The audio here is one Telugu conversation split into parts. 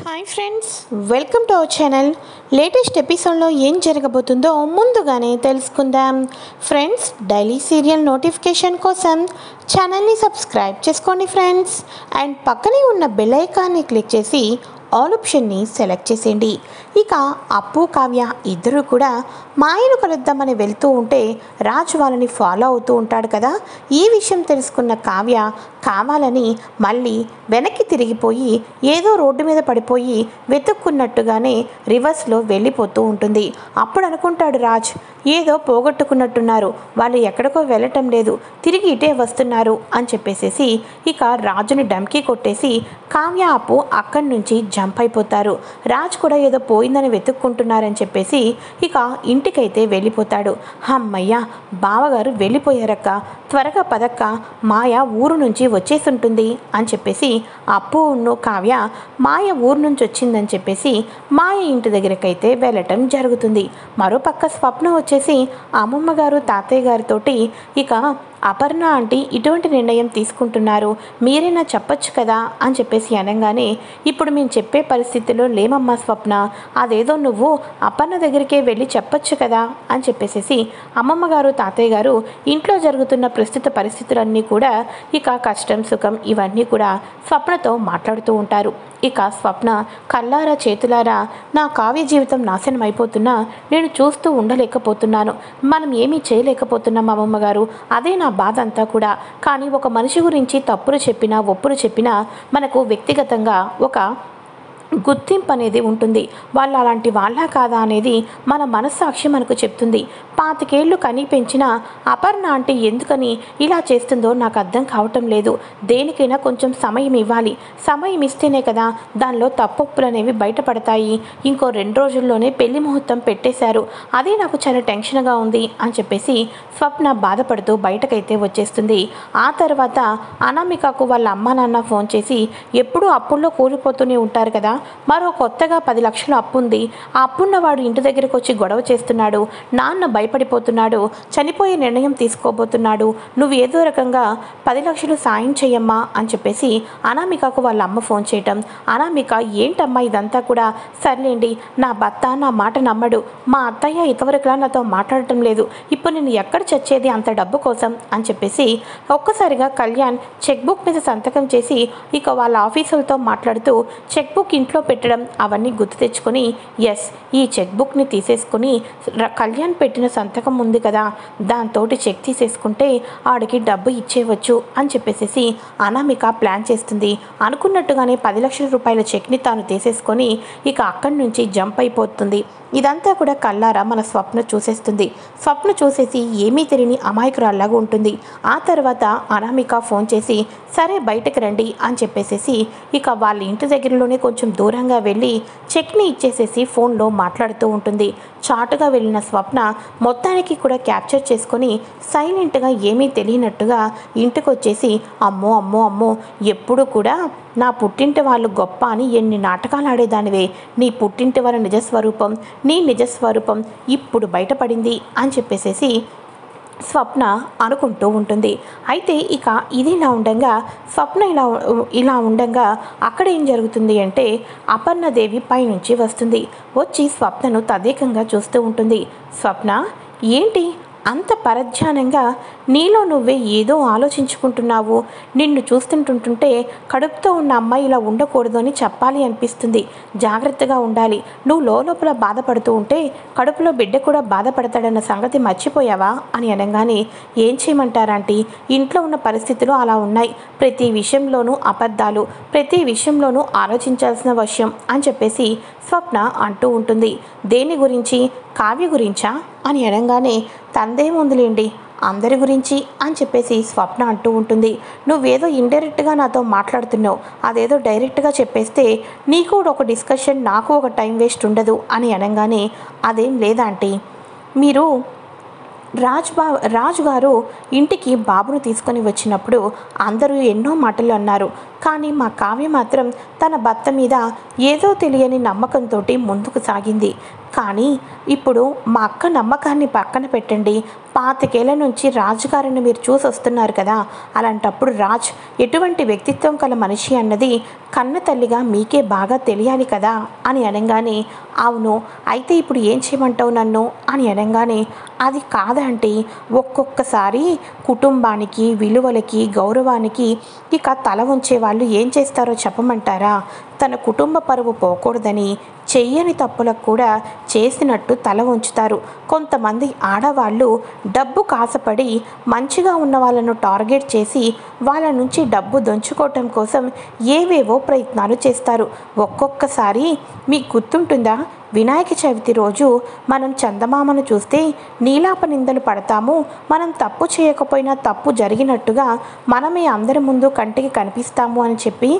Hi friends, welcome to our channel. Latest ఎపిసోడ్లో ఏం జరగబోతుందో ముందుగానే తెలుసుకుందాం. ఫ్రెండ్స్, డైలీ సీరియల్ నోటిఫికేషన్ కోసం ఛానల్ని సబ్స్క్రైబ్ చేసుకోండి ఫ్రెండ్స్. అండ్ పక్కనే ఉన్న బెల్ ఐకాన్ని క్లిక్ చేసి ఆల్ ఆప్షన్ని సెలెక్ట్ చేసేయండి. ఇక అప్పు, కావ్య ఇద్దరు కూడా మాయను కలుద్దామని వెళ్తూ ఉంటే రాజు వాళ్ళని ఫాలో అవుతూ ఉంటాడు కదా. ఈ విషయం తెలుసుకున్న కావ్య కావాలని మళ్ళీ వెనక్కి తిరిగిపోయి ఏదో రోడ్డు మీద పడిపోయి వెతుక్కున్నట్టుగానే రివర్స్లో వెళ్ళిపోతూ ఉంటుంది. అప్పుడు అనుకుంటాడు రాజ్, ఏదో పోగొట్టుకున్నట్టున్నారు, వాళ్ళు ఎక్కడికో వెళ్ళటం లేదు, తిరిగి ఇటే వస్తున్నారు అని చెప్పేసేసి ఇక రాజుని డమ్కి కొట్టేసి కావ్య, అప్పు అక్కడి నుంచి జంప్ అయిపోతారు. రాజ్ కూడా ఏదో పోయిందని వెతుక్కుంటున్నారని చెప్పేసి ఇక ఇంటికైతే వెళ్ళిపోతాడు. అమ్మయ్య, బావగారు వెళ్ళిపోయారక్క, త్వరగా పదక్క, మాయ ఊరు నుంచి వచ్చేసి ఉంటుంది అని చెప్పేసి అప్పు కావ్య మాయ ఊరు నుంచి వచ్చిందని చెప్పేసి మాయ ఇంటి దగ్గరకైతే వెళ్ళటం జరుగుతుంది. మరోపక్క స్వప్న వచ్చేసి అమ్మమ్మ గారు, తాతయ్య గారితోటి ఇక అపర్ణ ఆంటీ ఇటువంటి నిర్ణయం తీసుకుంటున్నారు, మీరైనా చెప్పొచ్చు కదా అని చెప్పేసి అనగానే, ఇప్పుడు మేము చెప్పే పరిస్థితిలో లేమమ్మా స్వప్న, అదేదో నువ్వు అపర్ణ దగ్గరికే వెళ్ళి చెప్పొచ్చు కదా అని చెప్పేసి అమ్మమ్మ గారు, తాతయ్య గారు ఇంట్లో జరుగుతున్న ప్రస్తుత పరిస్థితులన్నీ కూడా ఇక కష్టం, సుఖం ఇవన్నీ కూడా స్వప్నతో మాట్లాడుతూ ఉంటారు. ఇక స్వప్న కళ్ళారా చేతులారా నా కావ్య జీవితం నాశనం అయిపోతున్నా నేను చూస్తూ ఉండలేకపోతున్నాను, మనం ఏమీ చేయలేకపోతున్నాం అమ్మమ్మ గారు, అదే నా బాధ అంతా కూడా. కానీ ఒక మనిషి గురించి తప్పులు చెప్పినా ఒప్పులు చెప్పినా మనకు వ్యక్తిగతంగా ఒక గుర్తింపు అనేది ఉంటుంది. వాళ్ళు అలాంటి వాళ్ళ కాదా అనేది మన మనస్సాక్షి మనకు చెప్తుంది. 25 ఏళ్ళు కని పెంచిన అపర్ణ అంటే ఎందుకని ఇలా చేస్తుందో నాకు అర్థం కావటం లేదు. దేనికైనా కొంచెం సమయం ఇవ్వాలి, సమయం ఇస్తేనే కదా దానిలో తప్పొప్పులు అనేవి బయటపడతాయి. ఇంకో 2 రోజుల్లోనే పెళ్లి ముహూర్తం పెట్టేశారు, అదే నాకు చాలా టెన్షన్గా ఉంది అని చెప్పేసి స్వప్న బాధపడుతూ బయటకైతే వచ్చేస్తుంది. ఆ తర్వాత అనామికకు వాళ్ళ అమ్మ నాన్న ఫోన్ చేసి, ఎప్పుడూ అప్పుల్లో కూలిపోతూనే ఉంటారు కదా, మరో కొత్తగా 10 లక్షలు అప్పు ఉంది, ఆ అప్పున్నవాడు ఇంటి దగ్గరికి వచ్చి గొడవ చేస్తున్నాడు, నాన్న భయపడిపోతున్నాడు, చనిపోయే నిర్ణయం తీసుకోబోతున్నాడు, నువ్వు ఏదో రకంగా 10 లక్షలు సాయం చెయ్యమ్మా అని చెప్పేసి అనామికకు వాళ్ళ అమ్మ ఫోన్ చేయటం. అనామిక, ఏంటమ్మా ఇదంతా కూడా, సర్లేండి, నా భర్త నా మాట నమ్మడు, మా అత్తయ్య ఇంతవరకులా నాతో మాట్లాడటం లేదు, ఇప్పుడు నేను ఎక్కడ చచ్చేది అంత డబ్బు కోసం అని చెప్పేసి ఒక్కసారిగా కళ్యాణ్ చెక్ బుక్ మీద సంతకం చేసి ఇక వాళ్ళ ఆఫీసులతో మాట్లాడుతూ చెక్ బుక్ ఇంట్లో పెట్టడం అవన్నీ గుర్తు తెచ్చుకొని, ఎస్, ఈ చెక్ బుక్ని తీసేసుకొని కళ్యాణ్ పెట్టిన సంతకం ఉంది కదా దాంతో చెక్ తీసేసుకుంటే ఆడికి డబ్బు ఇచ్చేయవచ్చు అని చెప్పేసి అనామిక ప్లాన్ చేస్తుంది. అనుకున్నట్టుగానే 10 లక్షల రూపాయల చెక్ని తాను తీసేసుకొని ఇక అక్కడి నుంచి జంప్ అయిపోతుంది. ఇదంతా కూడా కళ్ళారా మన స్వప్న చూసేస్తుంది. స్వప్న చూసేసి ఏమీ తెలియని అమాయకురాల్లాగా ఉంటుంది. ఆ తర్వాత అనామిక ఫోన్ చేసి, సరే బయటకు రండి అని చెప్పేసి ఇక వాళ్ళ ఇంటి దగ్గరలోనే కొంచెం దూరంగా వెళ్ళి చెక్ని ఇచ్చేసేసి ఫోన్లో మాట్లాడుతూ ఉంటుంది. చాటుగా వెళ్ళిన స్వప్న మొత్తానికి కూడా క్యాప్చర్ చేసుకొని సైలెంట్గా ఏమీ తెలియనట్టుగా ఇంటికి వచ్చేసి, అమ్మో అమ్మో అమ్మో, ఎప్పుడు కూడా నా పుట్టింటి వాళ్ళు గొప్ప అని ఎన్ని నాటకాలు ఆడేదానివే, నీ పుట్టింటి వాళ్ళ నిజస్వరూపం, నీ నిజస్వరూపం ఇప్పుడు బయటపడింది అని చెప్పేసి స్వప్న అనుకుంటూ ఉంటుంది. అయితే ఇక ఇది ఇలా ఉండగా స్వప్న ఇలా ఉండగా అక్కడ ఏం జరుగుతుంది అంటే అపర్ణదేవి పైనుంచి వస్తుంది. వచ్చి స్వప్నను తదేకంగా చూస్తూ ఉంటుంది. స్వప్న, ఏంటి అంత పరధ్యానంగా నీలో నువ్వే ఏదో ఆలోచించుకుంటున్నావు, నిన్ను చూస్తుంటుంటే కడుపుతో ఉన్న అమ్మాయి ఇలా ఉండకూడదు అని చెప్పాలి అనిపిస్తుంది, జాగ్రత్తగా ఉండాలి, నువ్వు లోపల బాధపడుతూ ఉంటే కడుపులో బిడ్డ కూడా బాధపడతాడన్న సంగతి మర్చిపోయావా అని అనగానే, ఏం చేయమంటారంటే ఇంట్లో ఉన్న పరిస్థితులు అలా ఉన్నాయి, ప్రతి విషయంలోనూ అబద్ధాలు, ప్రతి విషయంలోనూ ఆలోచించాల్సిన విషయం అని చెప్పేసి స్వప్న అంటూ ఉంటుంది. దేని గురించి? కావ్య గురించా అని అనగానే, తందేముందులేండి, అందరి గురించి అని చెప్పేసి స్వప్న అంటూ ఉంటుంది. నువ్వేదో ఇండైరెక్ట్గా నాతో మాట్లాడుతున్నావు, అదేదో డైరెక్ట్గా చెప్పేస్తే నీకు ఒక డిస్కషన్, నాకు ఒక టైం వేస్ట్ ఉండదు అని అనగానే, అదేం లేదా ఆంటీ, మీరు రాజు గారు ఇంటికి బాబును తీసుకొని వచ్చినప్పుడు అందరూ ఎన్నో మాటలు అన్నారు, కానీ మా కావ్య మాత్రం తన భర్త మీద ఏదో తెలియని నమ్మకంతో ముందుకు సాగింది. కానీ ఇప్పుడు మా అక్క నమ్మకాన్ని పక్కన పెట్టండి. 25 ఏళ్ల నుంచి రాజుగారిని మీరు చూసి వస్తున్నారు కదా, అలాంటప్పుడు రాజ్ ఎటువంటి వ్యక్తిత్వం కల మనిషి అన్నది కన్న తల్లిగా మీకే బాగా తెలియాలి కదా అని అనగానే, అవును, అయితే ఇప్పుడు ఏం చేయమంటావు నన్ను అని అనగానే, అది కాదంటే ఒక్కొక్కసారి కుటుంబానికి, విలువలకి, గౌరవానికి ఇక తల ఉంచే వాళ్ళు ఏం చేస్తారో చెప్పమంటారా? తన కుటుంబ పరువు పోకూడదని చెయ్యని తప్పులకు కూడా చేసినట్టు తల ఉంచుతారు. కొంతమంది ఆడవాళ్ళు డబ్బు కాసపడి మంచిగా ఉన్న వాళ్ళను టార్గెట్ చేసి వాళ్ళ నుంచి డబ్బు దొంచుకోవటం కోసం ఏవేవో ప్రయత్నాలు చేస్తారు. ఒక్కొక్కసారి మీకు గుర్తుంటుందా, వినాయక చవితి రోజు మనం చందమామను చూస్తే నీలాప నిందలు పడతాము. మనం తప్పు చేయకపోయినా తప్పు జరిగినట్టుగా మనమే అందరి ముందు కంటికి కనిపిస్తాము అని చెప్పి,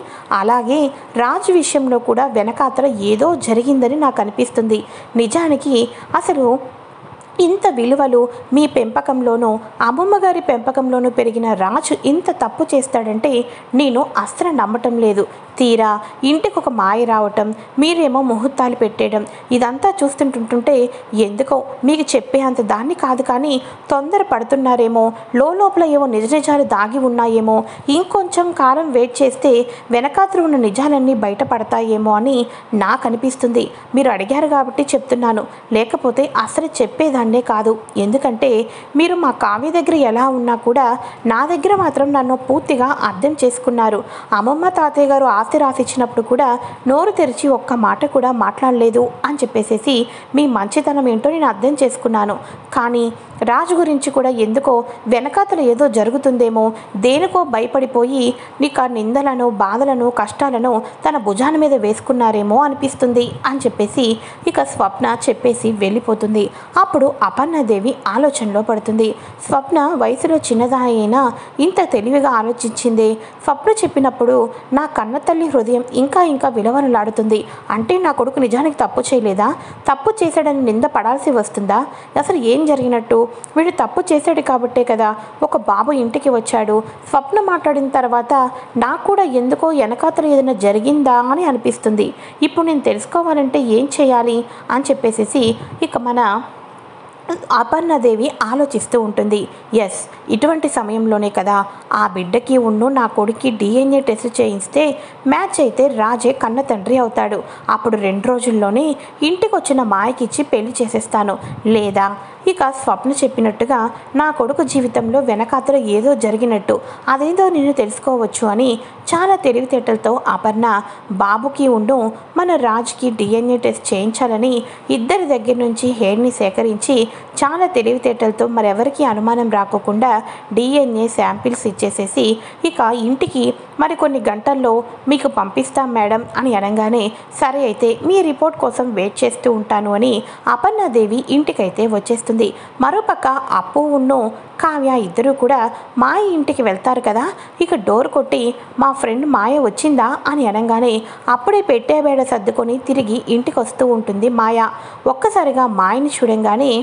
అలాగే రాజు విషయంలో కూడా వెనకాతల ఏదో జరిగిందని నాకు అనిపిస్తుంది. నిజానికి అసలు ఇంత విలువలు మీ పెంపకంలోనూ అమ్మమ్మ గారి పెంపకంలోనూ పెరిగిన రాజు ఇంత తప్పు చేస్తాడంటే నేను అస్సలు నమ్మటం లేదు. తీరా ఇంటికి ఒక మాయ రావటం, మీరేమో ముహూర్తాలు పెట్టేయడం, ఇదంతా చూస్తుంటుంటే ఎందుకో మీకు చెప్పే అంత దాన్ని కాదు, కానీ తొందర పడుతున్నారేమో, లోపల ఏవో నిజ నిజాలు దాగి ఉన్నాయేమో, ఇంకొంచెం కాలం వెయిట్ చేస్తే వెనకాతలు ఉన్న నిజాలన్నీ బయటపడతాయేమో అని నాకు అనిపిస్తుంది. మీరు అడిగారు కాబట్టి చెప్తున్నాను, లేకపోతే అసలు చెప్పేదాన్ని కాదు. ఎందుకంటే మీరు మా కావ్య దగ్గర ఎలా ఉన్నా కూడా నా దగ్గర మాత్రం నన్ను పూర్తిగా అర్థం చేసుకున్నారు. అమ్మమ్మ తాతయ్య గారు ఆస్తి రాసిచ్చినప్పుడు కూడా నోరు తెరిచి ఒక్క మాట కూడా మాట్లాడలేదు అని చెప్పేసేసి మీ మంచితనం ఏంటో నేను అర్థం చేసుకున్నాను. కానీ రాజు గురించి కూడా ఎందుకో వెనకాతలు ఏదో జరుగుతుందేమో, దేనికో భయపడిపోయి నీకు ఆ నిందలను, బాధలను, కష్టాలను తన భుజాన మీద వేసుకున్నారేమో అనిపిస్తుంది అని చెప్పేసి ఇక స్వప్న చెప్పేసి వెళ్ళిపోతుంది. అప్పుడు అపర్ణాదేవి ఆలోచనలో పడుతుంది. స్వప్న వయసులో చిన్నదాయైనా ఇంత తెలివిగా ఆలోచించిందే. స్వప్న చెప్పినప్పుడు నా కన్న తల్లి హృదయం ఇంకా ఇంకా విలువలాడుతుంది. అంటే నా కొడుకు నిజానికి తప్పు చేయలేదా? తప్పు చేశాడని నింద పడాల్సి వస్తుందా? అసలు ఏం జరిగినట్టు? వీడు తప్పు చేశాడు కాబట్టే కదా ఒక బాబు ఇంటికి వచ్చాడు. స్వప్న మాట్లాడిన తర్వాత నాకు కూడా ఎందుకో వెనకాతలు ఏదైనా జరిగిందా అని అనిపిస్తుంది. ఇప్పుడు నేను తెలుసుకోవాలంటే ఏం చేయాలి అని చెప్పేసి ఇక మన అపర్ణాదేవి ఆలోచిస్తూ ఉంటుంది. ఎస్, ఇటువంటి సమయంలోనే కదా ఆ బిడ్డకి నా కొడుక్కి DNA టెస్ట్ చేయిస్తే మ్యాచ్ అయితే రాజే కన్న తండ్రి అవుతాడు. అప్పుడు 2 రోజుల్లోనే ఇంటికి వచ్చిన మాయకిచ్చి పెళ్లి చేసేస్తాను. లేదా ఇక స్వప్న చెప్పినట్టుగా నా కొడుకు జీవితంలో వెనకాతల ఏదో జరిగినట్టు అదేదో నేను తెలుసుకోవచ్చు అని చాలా తెలివితేటలతో అపర్ణ బాబుకి మన రాజ్కి DNA టెస్ట్ చేయించాలని ఇద్దరి దగ్గర నుంచి హెయిర్ని సేకరించి చాలా తెలివితేటలతో మరెవరికి అనుమానం రాకోకుండా DNA శాంపిల్స్ ఇచ్చేసేసి ఇక ఇంటికి మరికొన్ని గంటల్లో మీకు పంపిస్తాం మేడం అని అనగానే, సరే అయితే మీ రిపోర్ట్ కోసం వెయిట్ చేస్తూ ఉంటాను అని అపర్ణాదేవి ఇంటికైతే వచ్చేస్తుంది. మరోపక్క అప్పు కావ్య ఇద్దరూ కూడా మాయ ఇంటికి వెళ్తారు కదా. ఇక డోర్ కొట్టి మా ఫ్రెండ్ మాయ వచ్చిందా అని అనగానే అప్పుడే పెట్టేబేడ సర్దుకొని తిరిగి ఇంటికి వస్తూ ఉంటుంది మాయ. ఒక్కసారిగా మాయని చూడంగానే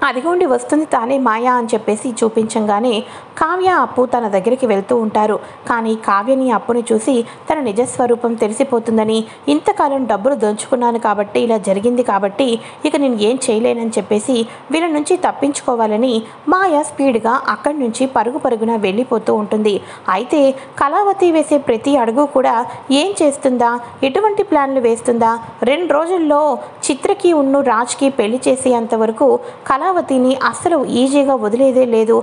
అదిగోండి వస్తుంది తానే మాయ అని చెప్పేసి చూపించంగానే కావ్య అప్పు తన దగ్గరికి వెళ్తూ ఉంటారు. కానీ కావ్యని అప్పుని చూసి తన నిజస్వరూపం తెలిసిపోతుందని, ఇంతకాలం డబ్బులు దోచుకున్నాను కాబట్టి ఇలా జరిగింది కాబట్టి ఇక నేను ఏం చేయలేనని చెప్పేసి వీళ్ళ నుంచి తప్పించుకోవాలని మాయ స్పీడ్గా అక్కడి నుంచి పరుగు పరుగున వెళ్ళిపోతూ ఉంటుంది. అయితే కళావతి వేసే ప్రతి అడుగు కూడా ఏం చేస్తుందా, ఎటువంటి ప్లాన్లు వేస్తుందా, 2 రోజుల్లో చిత్రకి రాజ్కి పెళ్లి చేసేంతవరకు కళావతిని అస్సలు ఈజీగా వదిలేదే లేదు.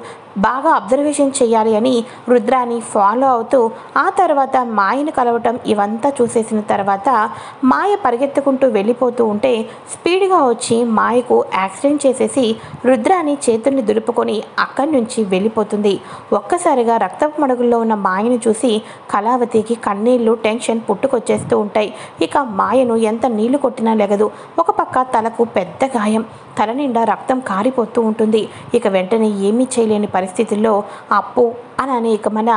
బాగా అబ్జర్వేషన్ చేయాలి అని రుద్రాని ఫాలో అవుతూ ఆ తర్వాత మాయను కలవటం ఇవంతా చూసేసిన తర్వాత మాయ పరిగెత్తుకుంటూ వెళ్ళిపోతూ ఉంటే స్పీడ్గా వచ్చి మాయకు యాక్సిడెంట్ చేసేసి రుద్రాని చేతుల్ని దులుపుకొని అక్కడి నుంచి వెళ్ళిపోతుంది. ఒక్కసారిగా రక్తపు మడుగుల్లో ఉన్న మాయను చూసి కళావతికి కన్నీళ్లు, టెన్షన్ పుట్టుకొచ్చేస్తూ ఉంటాయి. ఇక మాయను ఎంత నీళ్లు కొట్టినా లెగదు. ఒక పక్క తలకు పెద్ద గాయం, తల నిండా రక్తం కారిపోతూ ఉంటుంది. ఇక వెంటనే ఏమీ చేయలేని పరిస్థితుల్లో అప్పు అని ఇక మన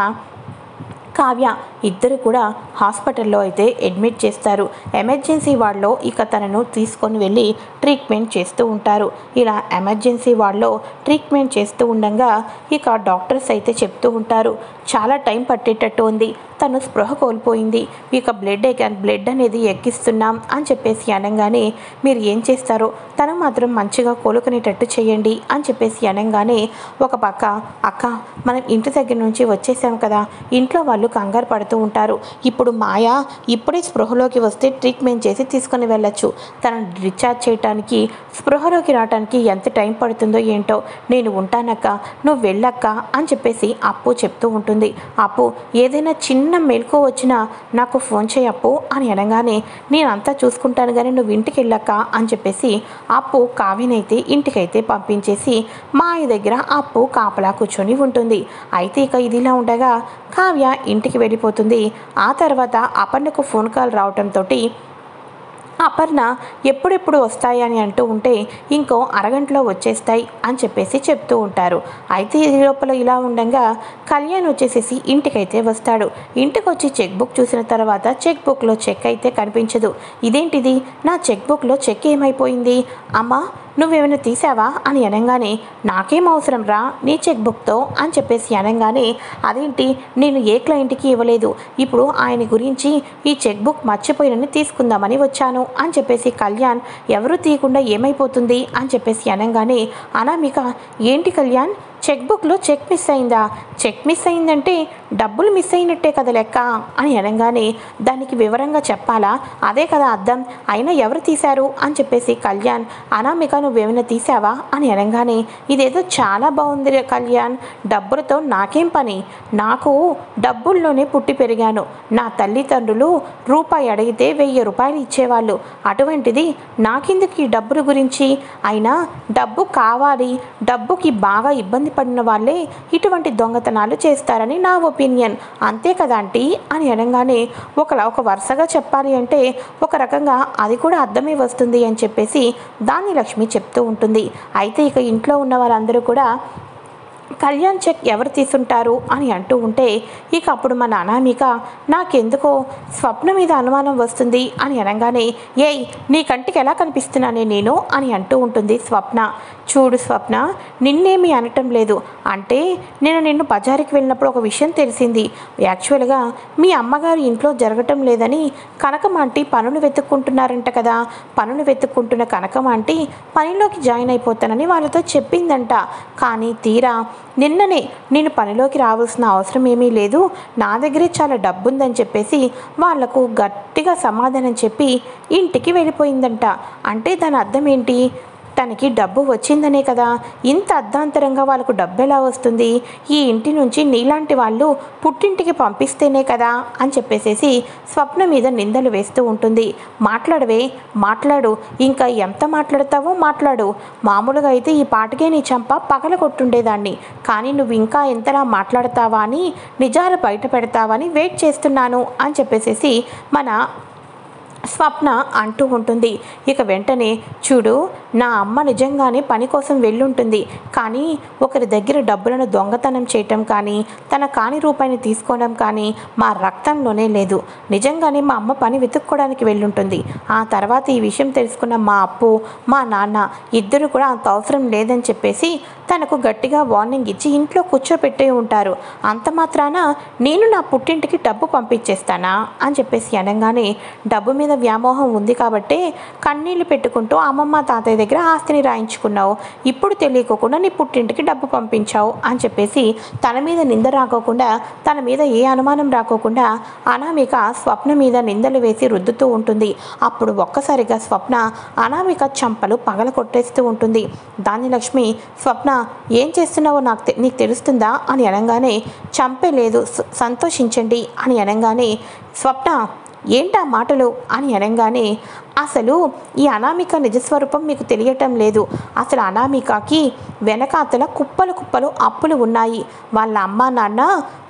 కావ్య ఇద్దరు కూడా హాస్పిటల్లో అయితే అడ్మిట్ చేస్తారు. ఎమర్జెన్సీ వార్డులో ఇక తనను తీసుకొని వెళ్ళి ట్రీట్మెంట్ చేస్తూ ఉంటారు. ఇలా ఎమర్జెన్సీ వార్డులో ట్రీట్మెంట్ చేస్తూ ఉండగా ఇక డాక్టర్స్ అయితే చెప్తూ ఉంటారు, చాలా టైం పట్టేటట్టు ఉంది, తను స్పృహ కోల్పోయింది, ఇక బ్లడ్ అనేది ఎక్కిస్తున్నాం అని చెప్పేసి అనగానే, మీరు ఏం చేస్తారో తను మాత్రం మంచిగా కోలుకునేటట్టు చేయండి అని చెప్పేసి అనగానే, ఒక పక్క అక్క మనం ఇంటి దగ్గర నుంచి వచ్చేసాం కదా, ఇంట్లో వాళ్ళు కంగారు పడుతూ ఉంటారు, ఇప్పుడు మాయ ఇప్పుడే స్పృహలోకి వస్తే ట్రీట్మెంట్ చేసి తీసుకొని వెళ్ళచ్చు, తనను డిశ్చార్జ్ చేయడానికి స్పృహలోకి రావడానికి ఎంత టైం పడుతుందో ఏంటో, నేను ఉంటానక్క, నువ్వు వెళ్ళక్క అని చెప్పేసి అప్పు చెప్తూ ఉంటుంది. అప్పు ఏదైనా చిన్న మెలకు వచ్చినా నాకు ఫోన్ చేయి అప్పు అని అనగానే, నేను అంతా చూసుకుంటాను కానీ నువ్వు ఇంటికి వెళ్ళక్క అని చెప్పేసి అప్పు కావ్యనైతే ఇంటికైతే పంపించేసి మాయ దగ్గర అప్పు కాపలా కూర్చొని ఉంటుంది. అయితే ఇక ఇదిలా ఉండగా కావ్య ఇంటికి వెళ్ళిపోతుంది. ఆ తర్వాత అపర్ణకు ఫోన్ కాల్ రావడంతో అపర్ణ ఎప్పుడెప్పుడు వస్తాయని అంటూ ఉంటే, ఇంకో అరగంటలో వచ్చేస్తాయి అని చెప్పేసి చెప్తూ ఉంటారు. అయితే ఇది లోపల ఇలా ఉండగా కళ్యాణ్ వచ్చేసేసి ఇంటికైతే వస్తాడు. ఇంటికి వచ్చి చెక్ బుక్ చూసిన తర్వాత చెక్ బుక్లో చెక్ అయితే కనిపించదు. ఇదేంటిది, నా చెక్ బుక్లో చెక్ ఏమైపోయింది, అమ్మా నువ్వేమైనా తీసావా అని అనగానే, నాకేం అవసరం రా నీ చెక్ బుక్తో అని చెప్పేసి అనగానే, అదేంటి నేను ఏ క్లయింట్కి ఇవ్వలేదు, ఇప్పుడు ఆయన గురించి ఈ చెక్ బుక్ మర్చిపోయినని తీసుకుందామని వచ్చాను అని చెప్పేసి కళ్యాణ్, ఎవరు తీయకుండా ఏమైపోతుంది అని చెప్పేసి అనగానే, అనామిక ఏంటి కళ్యాణ్ చెక్ బుక్లో చెక్ మిస్ అయిందా, చెక్ మిస్ అయిందంటే డబ్బులు మిస్ అయినట్టే కదా లెక్క అని అనగానే, దానికి వివరంగా చెప్పాలా, అదే కదా అర్థం, అయినా ఎవరు తీశారు అని చెప్పేసి కళ్యాణ్, అనామిక నువ్వేమైనా తీసావా అని అనగానే, ఇదేదో చాలా బాగుంది కళ్యాణ్, డబ్బులతో నాకేం పని, నాకు డబ్బుల్లోనే పుట్టి పెరిగాను, నా తల్లిదండ్రులు రూపాయి అడిగితే 1000 రూపాయలు ఇచ్చేవాళ్ళు, అటువంటిది నాకెందుకు ఈ డబ్బుల గురించి, అయినా డబ్బు కావాలి, డబ్బుకి బాగా ఇబ్బంది పడిన వాళ్ళే ఇటువంటి దొంగతనాలు చేస్తారని నా ఒపీనియన్, అంతే కదా ఆంటీ అని అనగానే, ఒక వరుసగా చెప్పాలి అంటే ఒక రకంగా అది కూడా అర్థమే వస్తుంది అని చెప్పేసి దానిలక్ష్మి చెప్తూ ఉంటుంది. అయితే ఇక ఇంట్లో ఉన్న వాళ్ళందరూ కూడా కళ్యాణ్ చెక్ ఎవరు తీసుంటారు అని అంటూ ఉంటే, ఇక అప్పుడు మన అనామిక, నాకెందుకో స్వప్న మీద అనుమానం వస్తుంది అని అనగానే, ఏయ్ నీ కంటికి ఎలా కనిపిస్తున్నానే నేను అని అంటూ ఉంటుంది స్వప్న. చూడు స్వప్న, నిన్నేమీ అనటం లేదు, అంటే నేను నిన్ను బజారుకి వెళ్ళినప్పుడు ఒక విషయం తెలిసింది, యాక్చువల్గా మీ అమ్మగారు ఇంట్లో జరగటం లేదని కనకమాంటి పనులు వెతుక్కుంటున్నారంట కదా, పనులు వెతుక్కుంటున్న కనకమాంటి పనిలోకి జాయిన్ అయిపోతానని వాళ్ళతో చెప్పిందంట, కానీ తీరా నిన్ననే నేను పనిలోకి రావాల్సిన అవసరం ఏమీ లేదు, నా దగ్గరే చాలా డబ్బు ఉందని చెప్పేసి వాళ్లకు గట్టిగా సమాధానం చెప్పి ఇంటికి వెళ్ళిపోయిందంట. అంటే దాని అర్థం ఏంటి, తనకి డబ్బు వచ్చిందనే కదా, ఇంత అర్ధాంతరంగా వాళ్ళకు డబ్బు ఎలా వస్తుంది, ఈ ఇంటి నుంచి నీలాంటి వాళ్ళు పుట్టింటికి పంపిస్తేనే కదా అని చెప్పేసేసి స్వప్న మీద నిందలు వేస్తూ ఉంటుంది. మాట్లాడవే మాట్లాడు, ఇంకా ఎంత మాట్లాడతావో మాట్లాడు, మామూలుగా అయితే ఈ పాటకే నీ చంప పగల కొట్టుండేదాన్ని, కానీ నువ్వు ఇంకా ఎంతలా మాట్లాడతావా అని, నిజాలు బయట పెడతావని వెయిట్ చేస్తున్నాను అని చెప్పేసేసి మన స్వప్న అంటూ ఉంటుంది. ఇక వెంటనే, చూడు నా అమ్మ నిజంగానే పని కోసం వెళ్ళుంటుంది, కానీ ఒకరి దగ్గర డబ్బులను దొంగతనం చేయటం కానీ తన కాని రూపాయిని తీసుకోవడం కానీ మా రక్తంలోనే లేదు, నిజంగానే మా అమ్మ పని వెతుక్కోవడానికి వెళ్ళుంటుంది, ఆ తర్వాత ఈ విషయం తెలుసుకున్న మా అప్పు మా నాన్న ఇద్దరు కూడా అంత అవసరం లేదని చెప్పేసి తనకు గట్టిగా వార్నింగ్ ఇచ్చి ఇంట్లో కూర్చోపెట్టే ఉంటారు, అంత మాత్రాన నేను నా పుట్టింటికి డబ్బు పంపించేస్తానా అని చెప్పేసి అనగానే, డబ్బు మీద వ్యామోహం ఉంది కాబట్టే కన్నీళ్లు పెట్టుకుంటూ అమ్మమ్మ తాతయ్య దగ్గర ఆస్తిని రాయించుకున్నావు, ఇప్పుడు తెలియకోకుండా నీ పుట్టింటికి డబ్బు పంపించావు అని చెప్పేసి తన మీద నింద రాకోకుండా, తన మీద ఏ అనుమానం రాకోకుండా అనామిక స్వప్న మీద నిందలు వేసి రుద్దుతూ ఉంటుంది. అప్పుడు ఒక్కసారిగా స్వప్న అనామిక చంపలు పగల కొట్టేస్తూ ఉంటుంది. దానిలక్ష్మి, స్వప్న ఏం చేస్తున్నావో నీకు తెలుస్తుందా అని అనగానే, చంపేలేదు సంతోషించండి అని అనగానే, స్వప్న ఏంటా మాటలు అని అనగానే, అసలు ఈ అనామిక నిజస్వరూపం మీకు తెలియటం లేదు, అసలు అనామికకి వెనకాతల కుప్పలు కుప్పలు అప్పులు ఉన్నాయి, వాళ్ళ అమ్మ నాన్న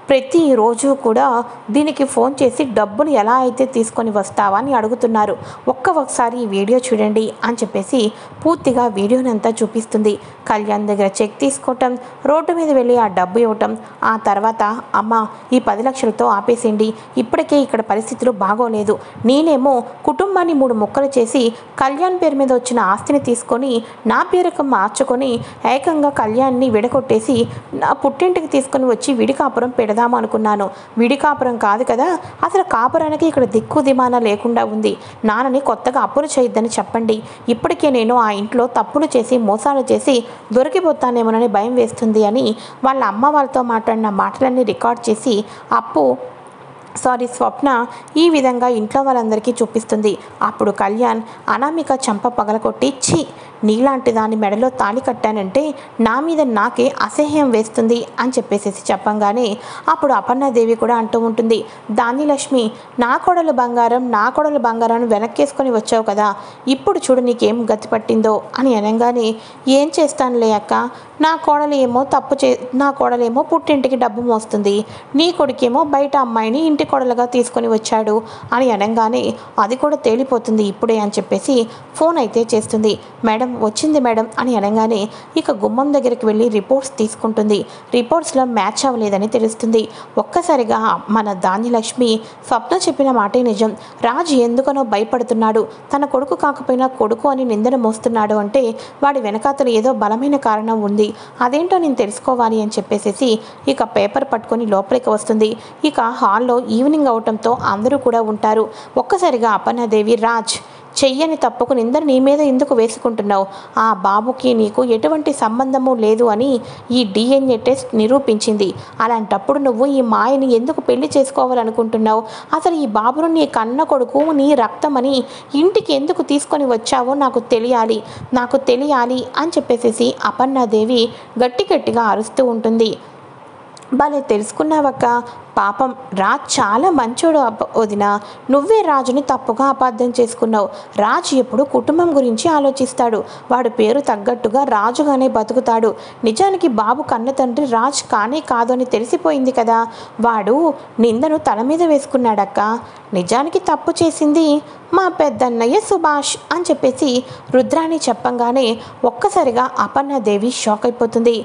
ప్రతిరోజు కూడా దీనికి ఫోన్ చేసి డబ్బులు ఎలా అయితే తీసుకొని వస్తావా అని అడుగుతున్నారు. ఒక్కసారి ఈ వీడియో చూడండి అని చెప్పేసి పూర్తిగా వీడియోనంతా చూపిస్తుంది. కళ్యాణ్ దగ్గర చెక్ తీసుకోవటం, రోడ్డు మీద వెళ్ళి ఆ డబ్బు ఇవ్వటం, ఆ తర్వాత అమ్మ ఈ 10 లక్షలతో ఆపేసేయండి, ఇప్పటికే ఇక్కడ పరిస్థితులు బాగోలేదు, నేనేమో కుటుంబాన్ని 3 ముక్కలు చేసి కళ్యాణ్ పేరు మీద వచ్చిన ఆస్తిని తీసుకొని నా పేరుకు మార్చుకొని ఏకంగా కళ్యాణ్ని విడగొట్టేసి నా పుట్టింటికి తీసుకొని వచ్చి విడికాపురం పెడదాము అనుకున్నాను. విడికాపురం కాదు కదా, అసలు కాపురానికి ఇక్కడ దిక్కు దిమానా లేకుండా ఉంది. నాన్నని కొత్తగా అప్పులు చేయొద్దని చెప్పండి. ఇప్పటికే నేను ఆ ఇంట్లో తప్పులు చేసి మోసాలు చేసి దొరికిపోతానేమోనని భయం వేస్తుంది అని వాళ్ళ అమ్మ వాళ్ళతో మాట్లాడిన మాటలన్నీ రికార్డ్ చేసి స్వప్న ఈ విధంగా ఇంట్లో వాళ్ళందరికీ చూపిస్తుంది. అప్పుడు కళ్యాణ్ అనామిక చంప పగలకొట్టి, ఛీ నీలాంటి దాని మెడలో తాళి కట్టానంటే నా మీద నాకే అసహ్యం వేస్తుంది అని చెప్పంగానే అప్పుడు అపర్ణాదేవి కూడా అంటూ ఉంటుంది, ధాన్యలక్ష్మి నా కోడలు బంగారం వెనక్కేసుకొని వచ్చావు కదా, ఇప్పుడు చూడు నీకేం గతి పట్టిందో అని అనగానే ఏం చేస్తానులే అక్క, నా కోడలేమో పుట్టింటికి డబ్బు మోస్తుంది, నీ కొడుకేమో బయట అమ్మాయిని ఇంటి కోడలుగా తీసుకొని వచ్చాడు అని అనగానే అది కూడా తేలిపోతుంది ఇప్పుడే అని చెప్పేసి ఫోన్ అయితే చేస్తుంది. మేడం వచ్చింది మేడం అని అనగానే ఇక గుమ్మం దగ్గరికి వెళ్ళి రిపోర్ట్స్ తీసుకుంటుంది. రిపోర్ట్స్లో మ్యాచ్ అవ్వలేదని తెలుస్తుంది. ఒక్కసారిగా మన ధాన్యలక్ష్మి స్వప్న చెప్పిన మాటే నిజం, రాజు ఎందుకనో భయపడుతున్నాడు, తన కొడుకు కాకపోయినా కొడుకు అని నిందన మోస్తున్నాడు అంటే వాడి వెనకాతలు ఏదో బలమైన కారణం ఉంది, అదేంటో నేను తెలుసుకోవాలి అని చెప్పేసి ఇక పేపర్ పట్టుకొని లోపలికి వస్తుంది. ఇక హాల్లో ఈవినింగ్ అవటంతో అందరూ కూడా ఉంటారు. ఒక్కసారిగా అపర్ణాదేవి, రాజ్ చెయ్యని తప్పుకు నిందరు నీ మీద ఎందుకు వేసుకుంటున్నావు, ఆ బాబుకి నీకు ఎటువంటి సంబంధము లేదు అని ఈ DNA టెస్ట్ నిరూపించింది, అలాంటప్పుడు నువ్వు ఈ మాయని ఎందుకు పెళ్లి చేసుకోవాలనుకుంటున్నావు, అసలు ఈ బాబును నీ కన్న కొడుకు నీ రక్తమని ఇంటికి ఎందుకు తీసుకొని వచ్చావో నాకు తెలియాలి అని చెప్పేసి అపర్ణాదేవి గట్టిగా అరుస్తూ ఉంటుంది. భలే తెలుసుకున్నావక్క, పాపం రాజ్ చాలా మంచోడు వదిన, నువ్వే రాజుని తప్పుగా అపార్థం చేసుకున్నావు. రాజు ఎప్పుడు కుటుంబం గురించి ఆలోచిస్తాడు, వాడు పేరు తగ్గట్టుగా రాజుగానే బతుకుతాడు. నిజానికి బాబు కన్న తండ్రి రాజ్ కానే కాదు అని తెలిసిపోయింది కదా, వాడు నిందను తల మీద వేసుకున్నాడక్క, నిజానికి తప్పు చేసింది మా పెద్దన్నయ్య సుభాష్ అని చెప్పేసి రుద్రాణి చెప్పంగానే ఒక్కసారిగా అపర్ణాదేవి షాక్ అయిపోతుంది.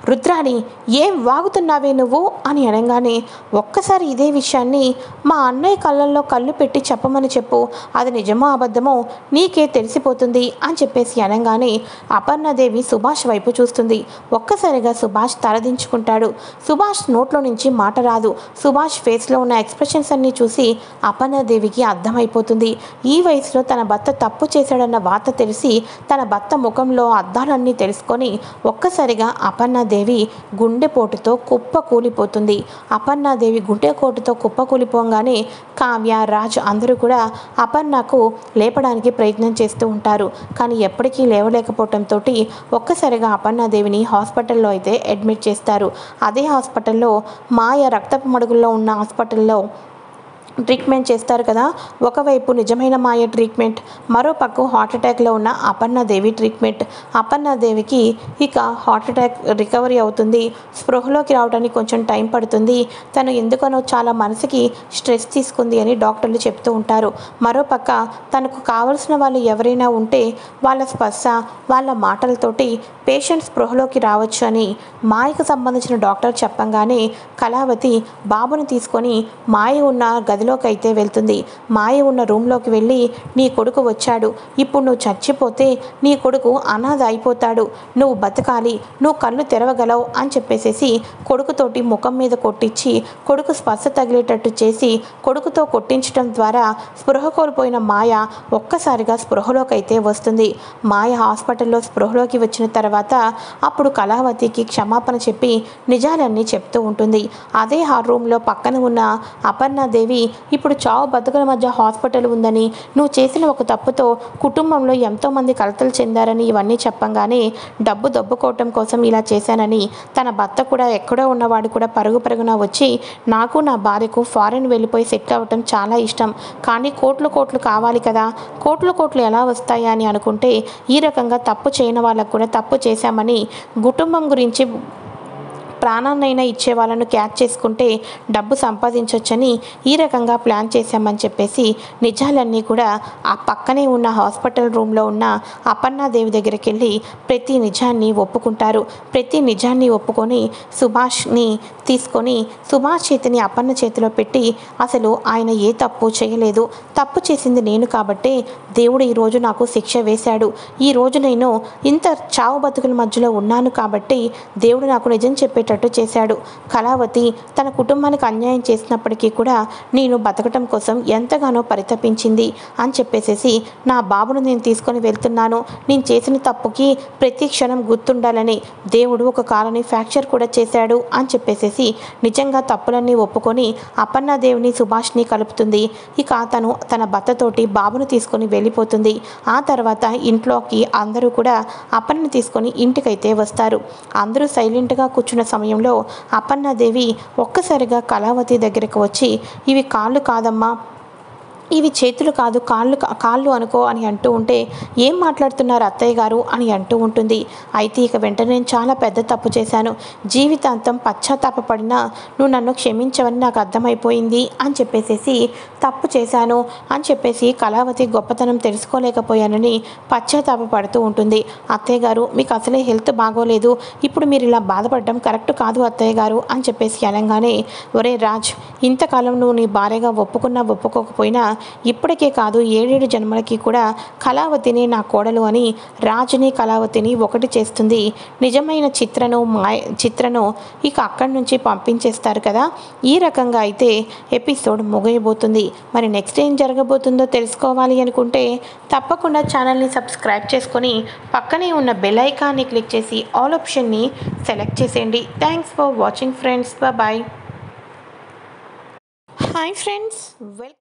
రుద్రాణి ఏం వాగుతున్నావే నువ్వు అని అనగానే ఒక్కసారి ఇదే విషయాన్ని మా అన్నయ్య కళ్ళల్లో కళ్ళు పెట్టి చెప్పమని చెప్పు, అది నిజమో అబద్ధమో నీకే తెలిసిపోతుంది అని చెప్పేసి అనగానే అపర్ణాదేవి సుభాష్ వైపు చూస్తుంది. ఒక్కసారిగా సుభాష్ తలదించుకుంటాడు. సుభాష్ నోట్లో నుంచి మాట రాదు. సుభాష్ ఫేస్లో ఉన్న ఎక్స్ప్రెషన్స్ అన్నీ చూసి అపర్ణాదేవికి అర్థమైపోతుంది. ఈ వయసులో తన భర్త తప్పు చేశాడన్న వార్త తెలిసి తన భర్త ముఖంలో అద్దాలన్నీ తెలుసుకొని ఒక్కసారిగా అపర్ణాదేవి గుండెపోటుతో కుప్పకూలిపోతుంది. అపర్ణాదేవి గుండెపోటుతో కుప్పకూలిపోగానే కావ్య, రాజ్ అందరూ కూడా అపర్ణకు లేపడానికి ప్రయత్నం చేస్తూ ఉంటారు. కానీ ఎప్పటికీ లేవలేకపోవడంతో ఒక్కసారిగా అపర్ణాదేవిని హాస్పిటల్లో అయితే అడ్మిట్ చేస్తారు. అదే హాస్పిటల్లో మాయ రక్తపు మడుగుల్లో ఉన్న హాస్పిటల్లో ట్రీట్మెంట్ చేస్తారు కదా, ఒకవైపు నిజమైన మాయ ట్రీట్మెంట్, మరో పక్క హార్ట్ అటాక్లో ఉన్న అపర్ణాదేవి ట్రీట్మెంట్. అపర్ణాదేవికి ఇక హార్ట్ అటాక్ రికవరీ అవుతుంది, స్పృహలోకి రావడానికి కొంచెం టైం పడుతుంది, తను ఎందుకనో చాలా మనసుకి స్ట్రెస్ తీసుకుంది అని డాక్టర్లు చెప్తూ ఉంటారు. మరోపక్క తనకు కావలసిన వాళ్ళు ఎవరైనా ఉంటే వాళ్ళ స్పర్శ, వాళ్ళ మాటలతోటి పేషెంట్ స్పృహలోకి రావచ్చు అని మాయకు సంబంధించిన డాక్టర్ చెప్పంగానే కళావతి బాబుని తీసుకొని మాయ ఉన్న గదిలోకి అయితే వెళ్తుంది. మాయ ఉన్న రూమ్లోకి వెళ్ళి నీ కొడుకు వచ్చాడు, ఇప్పుడు నువ్వు చచ్చిపోతే నీ కొడుకు అనాథ అయిపోతాడు, నువ్వు బతకాలి, నువ్వు కళ్ళు తెరవగలవు అని చెప్పేసి కొడుకుతోటి ముఖం మీద కొట్టించి కొడుకు స్పర్శ తగిలేటట్టు చేసి కొడుకుతో కొట్టించడం ద్వారా స్పృహ కోల్పోయిన మాయ ఒక్కసారిగా స్పృహలోకి అయితే వస్తుంది. మాయ హాస్పిటల్లో స్పృహలోకి వచ్చిన తర్వాత అప్పుడు కళావతికి క్షమాపణ చెప్పి నిజాలన్నీ చెప్తూ ఉంటుంది. అదే ఆ రూమ్లో పక్కన ఉన్న అపర్ణాదేవి ఇప్పుడు చావు బతుకుల మధ్య హాస్పిటల్ ఉందని, నువ్వు చేసిన ఒక తప్పుతో కుటుంబంలో ఎంతోమంది కలతలు చెందారని ఇవన్నీ చెప్పంగానే డబ్బు దొబ్బుకోవటం కోసం ఇలా చేశానని తన భర్త కూడా ఎక్కడో ఉన్నవాడు కూడా పరుగున వచ్చి నాకు నా భార్యకు ఫారెన్ వెళ్ళిపోయి సెటిల్ అవ్వటం చాలా ఇష్టం, కానీ కోట్లు కావాలి కదా, కోట్లు ఎలా వస్తాయా అని అనుకుంటే ఈ రకంగా తప్పు చేయని వాళ్ళకు కూడా తప్పు చేశామని కుటుంబం గురించి ప్రాణాన్నైనా ఇచ్చే వాళ్ళను క్యాచ్ చేసుకుంటే డబ్బు సంపాదించవచ్చని ఈ రకంగా ప్లాన్ చేశామని చెప్పేసి నిజాలన్నీ కూడా ఆ పక్కనే ఉన్న హాస్పిటల్ రూమ్లో ఉన్న అపర్ణాదేవి దగ్గరికి వెళ్ళి ప్రతి నిజాన్ని ఒప్పుకుంటారు. ప్రతి నిజాన్ని ఒప్పుకొని సుభాష్ని తీసుకొని సుభాష్ చేతిని అపర్ణ చేతిలో పెట్టి అసలు ఆయన ఏ తప్పు చేయలేదు, తప్పు చేసింది నేను కాబట్టే దేవుడు ఈరోజు నాకు శిక్ష వేశాడు, ఈరోజు నేను ఇంత చావు బతుకుల మధ్యలో ఉన్నాను కాబట్టి దేవుడు నాకు నిజం చెప్పేటట్టు చేశాడు. కళావతి తన కుటుంబానికి అన్యాయం చేసినప్పటికీ కూడా నేను బతకటం కోసం ఎంతగానో పరితపించింది అని చెప్పేసేసి నా బాబును నేను తీసుకొని వెళ్తున్నాను, నేను చేసిన తప్పుకి ప్రతి క్షణం గుర్తుండాలని దేవుడు ఒక కాలని ఫ్రాక్చర్ కూడా చేశాడు అని చెప్పేసేసి నిజంగా తప్పులన్నీ ఒప్పుకొని అపర్ణాదేవిని సుభాష్ని కలుపుతుంది. ఇక తను తన భర్తతోటి బాబును తీసుకొని వెళ్ళిపోతుంది. ఆ తర్వాత ఇంట్లోకి అందరూ కూడా అపర్ణని తీసుకొని ఇంటికైతే వస్తారు. అందరూ సైలెంట్గా కూర్చున్న సమయంలో అపర్ణాదేవి ఒక్కసారిగా కళావతి దగ్గరకు వచ్చి ఇవి కాళ్ళు కాదమ్మా, ఇవి చేతులు కాదు కాళ్ళు అనుకో అని అంటూ ఉంటే ఏం మాట్లాడుతున్నారు అత్తయ్య గారు అని అంటూ ఉంటుంది. అయితే ఇక వెంటనే నేను చాలా పెద్ద తప్పు చేశాను, జీవితాంతం పశ్చాత్తాపడినా నువ్వు నన్ను క్షమించవని నాకు అర్థమైపోయింది అని చెప్పేసేసి తప్పు చేశాను అని చెప్పేసి కళావతి గొప్పతనం తెలుసుకోలేకపోయానని పశ్చాత్తాపడుతూ ఉంటుంది. అత్తయ్య గారు మీకు అసలే హెల్త్ బాగోలేదు, ఇప్పుడు మీరు ఇలా బాధపడడం కరెక్ట్ కాదు అత్తయ్య గారు అని చెప్పేసి అనగానే ఒరే రాజ్, ఇంతకాలం నువ్వు నీ భార్యగా ఒప్పుకున్నా ఒప్పుకోకపోయినా ఇప్పటికే కాదు 7 జన్మలకి కూడా కళావతిని నా కోడలు అని రాజుని కళావతిని ఒకటి చేస్తుంది. నిజమైన చిత్రను ఇక అక్కడి నుంచి పంపించేస్తారు కదా. ఈ రకంగా అయితే ఎపిసోడ్ ముగియబోతుంది. మరి నెక్స్ట్ ఏం జరగబోతుందో తెలుసుకోవాలి అనుకుంటే తప్పకుండా ఛానల్ని సబ్స్క్రైబ్ చేసుకొని పక్కనే ఉన్న బెల్ ఐకాన్ని క్లిక్ చేసి ఆల్ ఆప్షన్ని సెలెక్ట్ చేసేయండి. Thanks for watching friends. Bye. Hi friends, welcome.